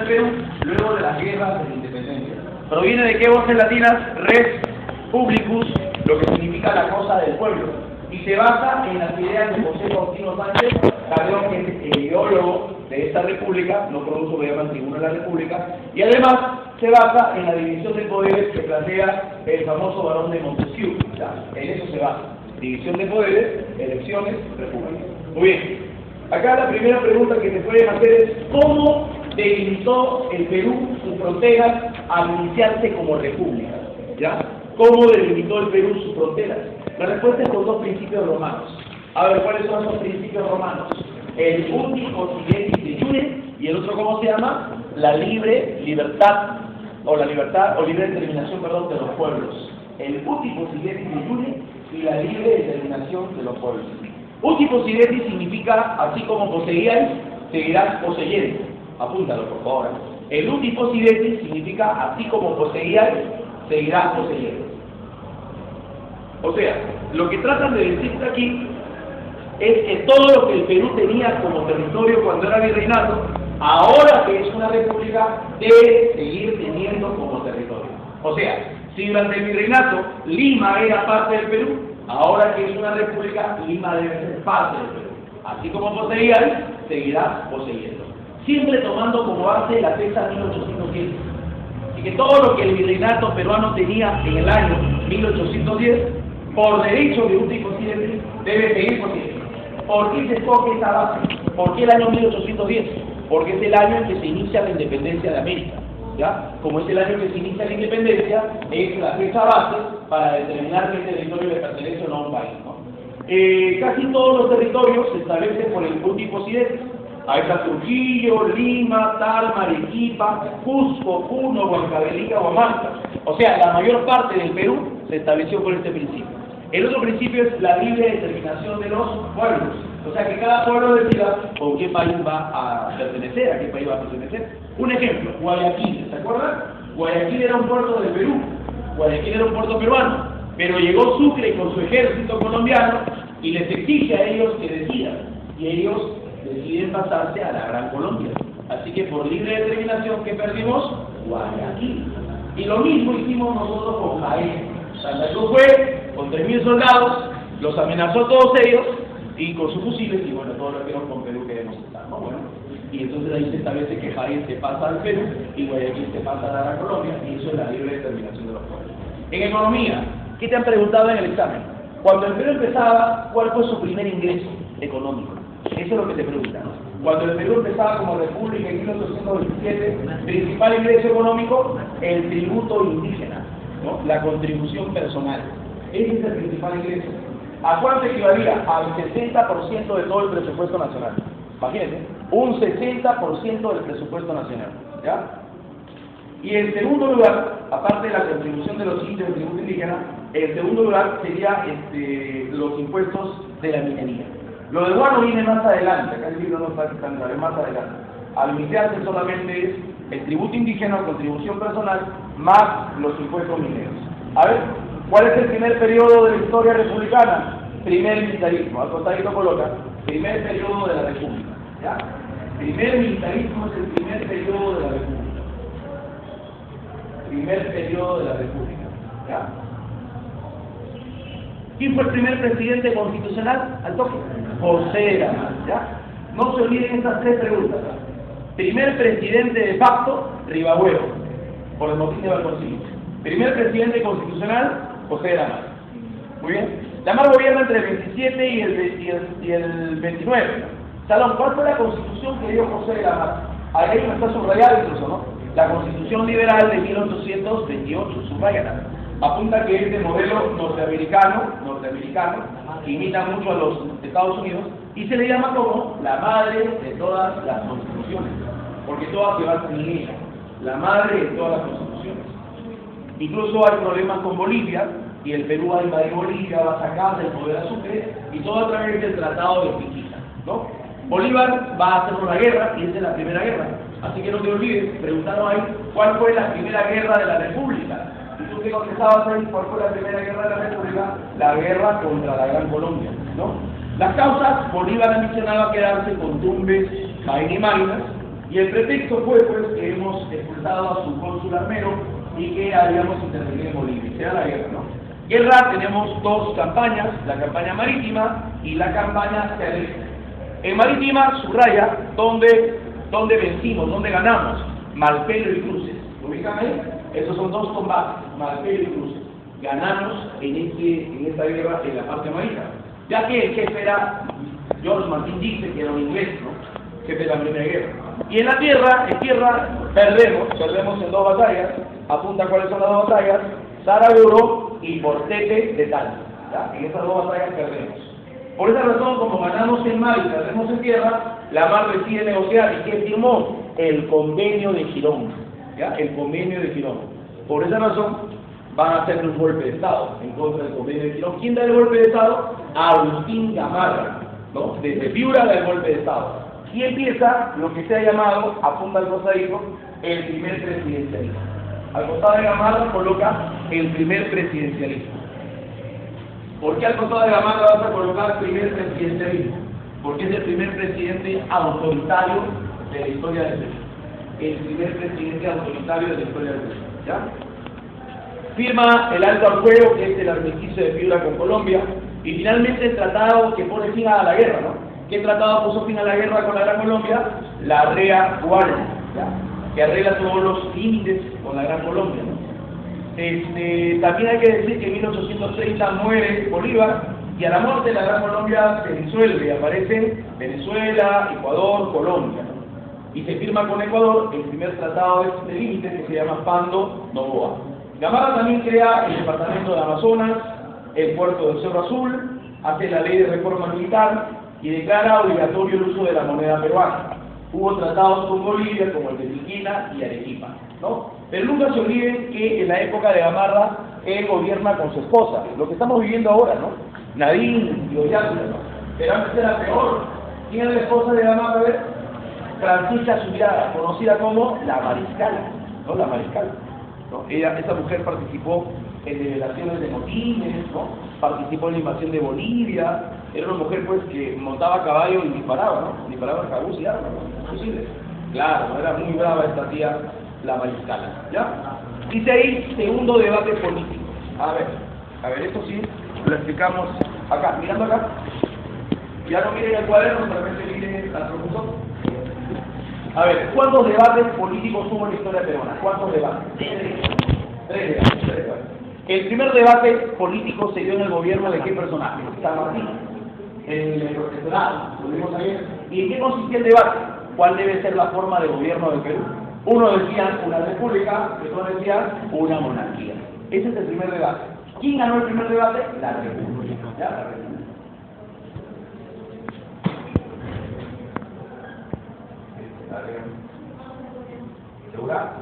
Perú luego de las guerras de la independencia. Proviene de qué voces latinas? Res publicus, lo que significa la cosa del pueblo, y se basa en las ideas de José Faustino Sánchez Calderón, que es el ideólogo de esta república, no produjo obviamente ninguna de la república, y además se basa en la división de poderes que plantea el famoso Barón de Montesquieu. O sea, en eso se basa: división de poderes, elecciones, república. Muy bien, acá la primera pregunta que se pueden hacer es: ¿cómo delimitó el Perú sus fronteras al iniciarse como república? ¿Ya? ¿Cómo delimitó el Perú sus fronteras? La respuesta es con dos principios romanos. A ver, ¿cuáles son esos principios romanos? El uti possidetis de iure, y el otro, ¿cómo se llama? La libertad, o libre determinación, perdón, de los pueblos. El uti possidetis de iure y la libre determinación de los pueblos. Uti possidetis significa: así como poseíais, seguirás poseyendo. Apúntalo, por favor. El uti possidetis significa: así como poseíais, seguirás poseyendo. O sea, lo que tratan de decir aquí es que todo lo que el Perú tenía como territorio cuando era virreinato, ahora que es una república, debe seguir teniendo como territorio. O sea, si durante el virreinato Lima era parte del Perú, ahora que es una república, Lima debe ser parte del Perú. Así como poseías, seguirás poseyendo. Siempre tomando como base la fecha 1810. Así que todo lo que el virreinato peruano tenía en el año 1810, por derecho de uti possidetis, debe seguir poseyendo. ¿Por qué se escoge esa base? ¿Por qué el año 1810? Porque es el año en que se inicia la independencia de América. ¿Ya? Como es el año en que se inicia la independencia, es la fecha base para determinar qué territorio le pertenece o no a un país, ¿no? Casi todos los territorios se establecen por el uti possidetis. Ahí está Trujillo, Lima, Tarma, Arequipa, Cusco, Puno, Huancavelica, Huamanta. O sea, la mayor parte del Perú se estableció por este principio. El otro principio es la libre determinación de los pueblos. O sea, que cada pueblo decida con qué país va a pertenecer, a qué país va a pertenecer. Un ejemplo: Guayaquil, ¿se acuerdan? Guayaquil era un puerto del Perú, Guayaquil era un puerto peruano, pero llegó Sucre con su ejército colombiano y les exige a ellos que decidan, y ellos deciden pasarse a la Gran Colombia. Así que por libre determinación, ¿qué perdimos? Guayaquil. Y lo mismo hicimos nosotros con Jaén. Santa Cruz fue con 3.000 soldados, los amenazó a todos ellos, y con sus fusiles, y bueno, todos los que con Perú queremos estar, ¿no? Bueno, y entonces ahí se establece que Jaén se pasa al Perú y Guayaquil se pasa a la Gran Colombia, y eso es la libre determinación de los pueblos. En economía, ¿qué te han preguntado en el examen? Cuando el Perú empezaba, ¿cuál fue su primer ingreso económico? Eso es lo que te preguntan. Cuando el Perú empezaba como república en 1827, principal ingreso económico, el tributo indígena, ¿no? La contribución personal. Ese es el principal ingreso. ¿A cuánto equivalía? Al 60% de todo el presupuesto nacional. Imagínense, un 60% del presupuesto nacional. ¿Ya? Y en segundo lugar, aparte de la contribución de los indios del tributo indígena, en segundo lugar sería los impuestos de la minería. Lo del guano viene más adelante, acá el libro no está tan claro, es más adelante. Al iniciarse solamente es el tributo indígena, contribución personal, más los impuestos mineros. A ver, ¿cuál es el primer periodo de la historia republicana? Primer militarismo. Al costadito coloca primer periodo de la república. ¿Ya? Primer militarismo es el primer periodo de la república. Primer periodo de la república. ¿Ya? ¿Quién fue el primer presidente constitucional? Al toque. José de la Mata. ¿Ya? No se olviden estas tres preguntas. Primer presidente de facto, Rivagüero, por el motín de Balconcillo. Primer presidente constitucional, José de la Mata. Muy bien. La Mar gobierna entre el 27 y el 29. Salón, ¿cuál fue la constitución que dio José de la Mata? Ahí no está subrayada incluso, ¿no? La Constitución Liberal de 1828, subrayada. Apunta que es de modelo norteamericano, que imita mucho a los Estados Unidos, y se le llama como la madre de todas las constituciones, porque todas se basan en ella, la madre de todas las constituciones. Incluso hay problemas con Bolivia, y el Perú va a invadir Bolivia, va a sacar del poder a Sucre, y todo a través del Tratado de Piquita, ¿no? Bolívar va a hacer una guerra, y esa es la primera guerra. Así que no te olvides, preguntaron ahí, ¿cuál fue la primera guerra de la República? Y tú que contestabas ahí, ¿cuál fue la primera guerra de la República? La guerra contra la Gran Colombia, ¿no? Las causas: Bolívar ambicionaba quedarse con Tumbes, Jaén y Marinas, Y el pretexto fue pues que hemos expulsado a su cónsul armero y que habíamos intervenido en Bolivia, sea la guerra, ¿no? Guerra, tenemos dos campañas, la campaña marítima y la campaña terrestre. En marítima subraya donde vencimos, donde ganamos, Malpelo y Cruces. ¿Lo ubican ahí? Esos son dos combates, Malpelo y Cruces. Ganamos en esta guerra en la parte marítima, ya que el jefe era, George Martin dice que era un inglés, ¿no? Jefe de la primera guerra. Y en tierra perdemos en dos batallas. Apunta cuáles son las dos batallas: Saraguro y Portete de Tal. En esas dos batallas perdemos. Por esa razón, como ganamos en mar y perdemos en tierra, la mar decide negociar. ¿Y quién firmó? El convenio de Girón. ¿Ya? El convenio de Girón. Por esa razón, van a hacer un golpe de Estado en contra del convenio de Girón. ¿Quién da el golpe de Estado? Agustín Gamarra, ¿no? Desde Piura da el golpe de Estado. Y empieza lo que se ha llamado, apunta al costadito, el primer presidencialismo. Al costado de Gamarra coloca el primer presidencialismo. ¿Por qué al costado de Gamarra vas a colocar el primer presidencialismo? Porque es el primer presidente autoritario de la historia del Perú. El primer presidente autoritario de la historia del Perú. ¿Ya? Firma el alto al fuego, que es el armisticio de Piura con Colombia, y finalmente el tratado que pone fin a la guerra, ¿no? ¿Qué tratado puso fin a la guerra con la Gran Colombia? La Rea Guardia, que arregla todos los límites con la Gran Colombia, ¿no? También hay que decir que en 1830 muere Bolívar y a la muerte de la Gran Colombia se disuelve y aparecen Venezuela, Ecuador, Colombia, ¿no? Y se firma con Ecuador el primer tratado de límites que se llama Pando Noboa. Gamarra también crea el departamento de Amazonas, el puerto del Cerro Azul, hace la ley de reforma militar y declara obligatorio el uso de la moneda peruana. Hubo tratados con Bolivia como el de Tiquina y Arequipa, ¿no? Pero nunca se olviden que en la época de Gamarra él gobierna con su esposa, lo que estamos viviendo ahora, ¿no? Nadine y Ollanta, ¿no? Pero antes era peor. ¿Quién era la esposa de Gamarra? Francisca Zubiaga, conocida como la Mariscala, ¿no? La Mariscala, ¿no? Esa mujer participó en revelaciones de motines, ¿no? Participó en la invasión de Bolivia. Era una mujer pues que montaba a caballo y disparaba, ¿no? Disparaba arcabuz y armas, ¿no? Fusiles. Claro, era muy brava esta tía, la Mariscala, ¿ya? Dice ahí, segundo debate político. A ver, esto sí lo explicamos acá, mirando acá. Ya no miren el cuaderno, solamente miren al profesor. A ver, ¿cuántos debates políticos hubo en la historia peruana? ¿Cuántos debates? Tres debates. El primer debate político se dio en el gobierno de qué personaje? San Martín, el profesorado, lo vimos ayer. ¿Y en qué consistía el debate? ¿Cuál debe ser la forma de gobierno del Perú? Uno decía una república, otro decía una monarquía. Ese es el primer debate. ¿Quién ganó el primer debate? La república. ¿Ya? La república. ¿Segura?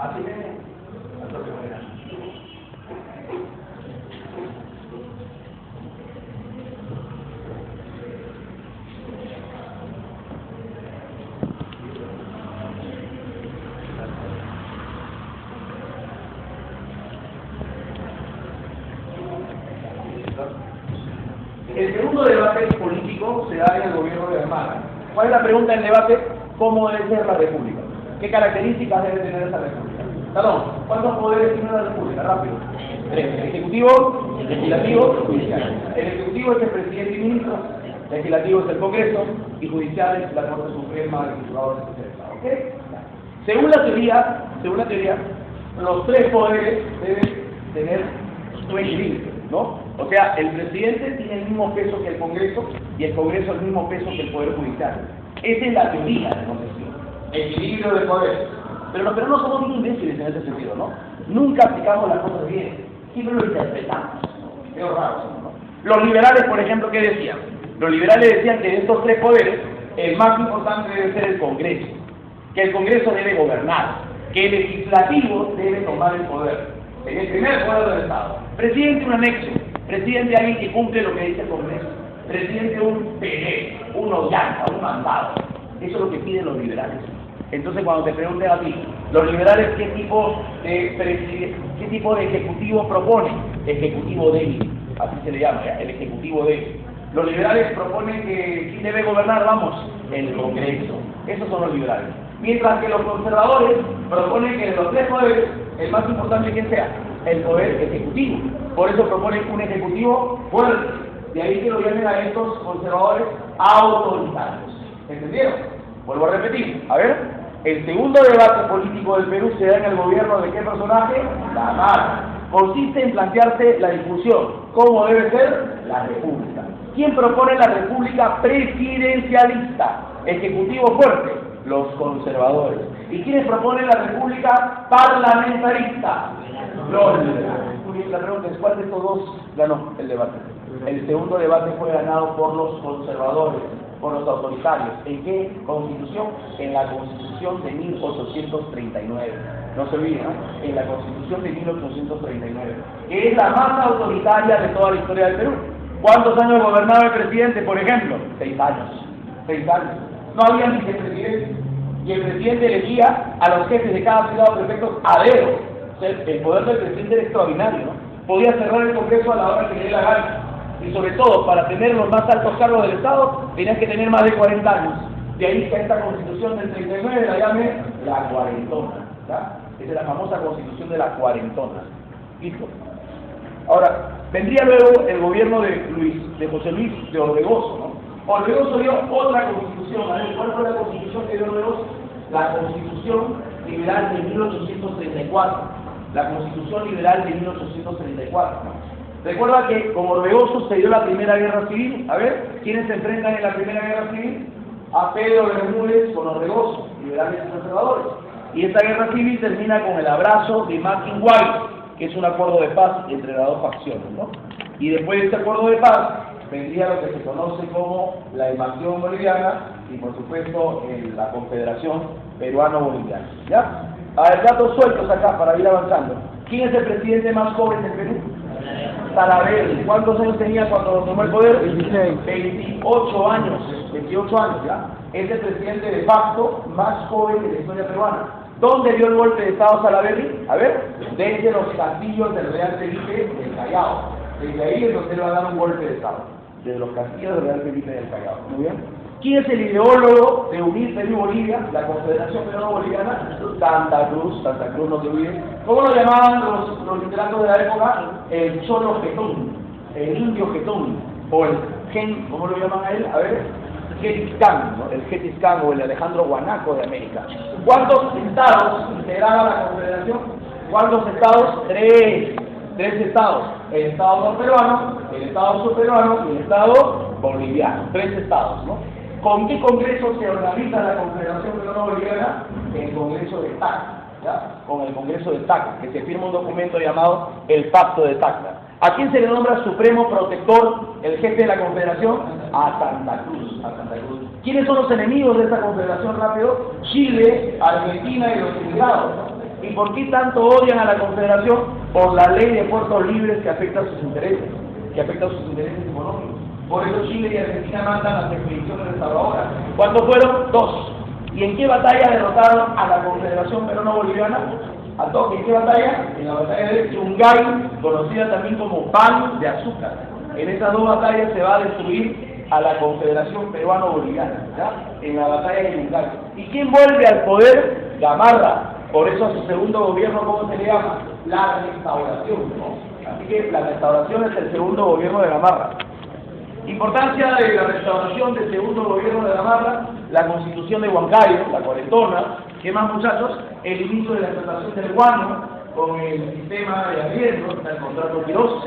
Así que, el segundo debate político se da en el gobierno de Gamarra. ¿Cuál es la pregunta del debate? ¿Cómo debe ser la república? ¿Qué características debe tener esa república? Perdón, ¿cuántos poderes tiene la república? Rápido. Tres: el ejecutivo, el legislativo y el judicial. El ejecutivo es el presidente y ministro, el legislativo es el Congreso y judicial es la Corte Suprema, el juzgado de Estado. ¿Ok? Según la teoría, los tres poderes deben tener su equilibrio, ¿no? O sea, el presidente tiene el mismo peso que el Congreso y el Congreso el mismo peso que el Poder Judicial. Esa es la teoría de concesión. Equilibrio de poder. Pero los peruanos somos muy imbéciles en ese sentido, ¿no? Nunca aplicamos las cosas bien. Siempre lo interpretamos. Qué raro, ¿no? Los liberales, por ejemplo, ¿qué decían? Los liberales decían que de estos tres poderes, el más importante debe ser el Congreso. Que el Congreso debe gobernar. Que el legislativo debe tomar el poder. Es el primer poder del Estado. Presidente, un anexo. Presidente, alguien que cumple lo que dice el Congreso. Presidente, un PD, un Ollanta, un mandado. Eso es lo que piden los liberales. Entonces, cuando te pregunten a ti, los liberales, ¿qué tipo de ejecutivo proponen? Ejecutivo débil, así se le llama, ¿ya? El ejecutivo débil. Los liberales proponen que ¿quién debe gobernar? Vamos, el Congreso. Esos son los liberales. Mientras que los conservadores proponen que de los tres poderes, el más importante que sea, el poder ejecutivo. Por eso proponen un ejecutivo fuerte. De ahí que lo llamen a estos conservadores autoritarios. ¿Entendieron? Vuelvo a repetir. A ver, el segundo debate político del Perú se da en el gobierno de ¿qué personaje? Gamarra. Consiste en plantearse la discusión, ¿cómo debe ser la república? ¿Quién propone la república presidencialista? Ejecutivo fuerte, los conservadores. ¿Y quiénes proponen la república parlamentarista? Los liberales. Muy bien, la pregunta es, ¿cuál de estos dos ganó el debate? El segundo debate fue ganado por los conservadores, por los autoritarios. ¿En qué constitución? En la Constitución de 1839. No se olviden, ¿no? En la Constitución de 1839, que es la más autoritaria de toda la historia del Perú. ¿Cuántos años gobernaba el presidente, por ejemplo? 6 años. 6 años. No había vicepresidente. Y el presidente elegía a los jefes de cada ciudad o prefectos a dedo. O sea, el poder del presidente era extraordinario, ¿no? Podía cerrar el Congreso a la hora que le dé la gana. Y sobre todo, para tener los más altos cargos del Estado, tenías que tener más de 40 años. De ahí que esta Constitución del 39 la llame la cuarentona. ¿Ya? Esa es la famosa Constitución de la cuarentona. ¿Listo? Ahora, vendría luego el gobierno de José Luis de Orbegoso, ¿no? Orbegoso dio otra constitución. ¿Cuál fue la constitución que dio Orbegoso? La Constitución Liberal de 1834. La Constitución Liberal de 1834, ¿no? Recuerda que como Orbegoso se dio la Primera Guerra Civil. A ver, ¿quiénes se enfrentan en la Primera Guerra Civil? A Pedro Bermúdez con Orbegoso, liberales y conservadores. Y esta guerra civil termina con el abrazo de Mackinway, que es un acuerdo de paz entre las dos facciones, ¿no? Y después de este acuerdo de paz vendría lo que se conoce como la invasión boliviana y por supuesto la Confederación Peruano-Boliviana. ¿Ya? A ver, datos sueltos acá para ir avanzando. ¿Quién es el presidente más joven del Perú? Salaverry. ¿Cuántos años tenía cuando tomó el poder? 26. 28 años. 28 años, ¿ya? Es el presidente de facto más joven de la historia peruana. ¿Dónde dio el golpe de Estado Salaverry? A ver, desde los castillos del Real Felipe del Callao. Desde ahí es donde le va a dar un golpe de Estado. Desde los castillos del Real Felipe del Callao. Muy bien. ¿Quién es el ideólogo de unir Perú y Bolivia? La Confederación Peruano-Boliviana. Santa Cruz, no se olviden. ¿Cómo lo llamaban los literatos de la época? El Cholo Getón, el Indio Getón, o el Gen, ¿cómo lo llaman a él? A ver, Getis Khan, ¿no? El Getis Khan o el Alejandro Guanaco de América. ¿Cuántos estados integraba la Confederación? ¿Cuántos estados? 3 estados. El estado norperuano, el estado subperuano y el estado boliviano. 3 estados, ¿no? ¿Con qué congreso se organiza la Confederación Peruano-Boliviana? El Congreso de Tacna, ¿ya? Con el Congreso de Tacna, que se firma un documento llamado el Pacto de Tacna. ¿A quién se le nombra supremo protector, el jefe de la Confederación? A Santa Cruz. ¿Quiénes son los enemigos de esta Confederación, rápido? Chile, Argentina y los emigrados. ¿Y por qué tanto odian a la Confederación? Por la ley de puertos libres que afecta a sus intereses, económicos. Por eso Chile y Argentina mandan las expediciones restauradoras. ¿Cuántos fueron? 2. ¿Y en qué batalla derrotaron a la Confederación Peruano-Boliviana? ¿A toque? ¿En qué batalla? En la batalla de Yungay, conocida también como Pan de Azúcar. En esas 2 batallas se va a destruir a la Confederación Peruano-Boliviana, ¿ya? En la batalla de Yungay. ¿Y quién vuelve al poder? Gamarra. Por eso a su segundo gobierno, ¿cómo se le llama? La restauración, ¿no? Así que la restauración es el segundo gobierno de Gamarra. Importancia de la restauración del segundo gobierno de Gamarra: la Constitución de Huancayo, la cuarentona. ¿Qué más, muchachos? El inicio de la explotación del guano con el sistema de arriendo, el contrato Quirós.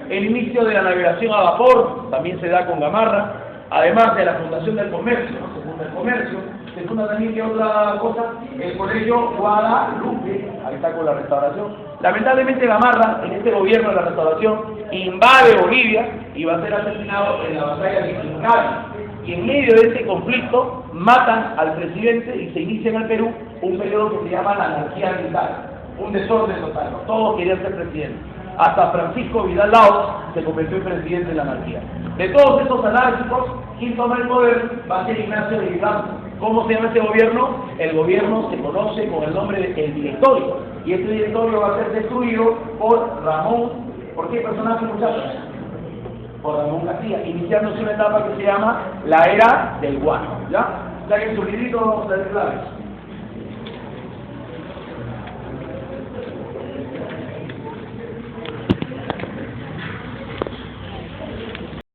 El inicio de la navegación a vapor también se da con Gamarra. Además de la fundación del comercio, ¿no? Se funda el comercio. Se funda también, ¿qué otra cosa? El Colegio Guadalupe. Ahí está con la restauración. Lamentablemente Gamarra, en este gobierno de la restauración, invade Bolivia y va a ser asesinado en la batalla de Quincal. Y en medio de este conflicto matan al presidente y se inicia en el Perú un periodo que se llama la anarquía militar, un desorden total, ¿no? Todos querían ser presidentes. Hasta Francisco Vidal Laos se convirtió en presidente de la anarquía. De todos estos anárquicos, quien toma el poder va a ser Ignacio de Vivanco. ¿Cómo se llama este gobierno? El gobierno se conoce con el nombre de El Directorio. Y este directorio va a ser destruido por Ramón. ¿Por qué personaje, muchachos? por Ramón Castilla, iniciándose una etapa que se llama la era del guano, ¿ya? Saquen sus libritos, vamos a ver claves.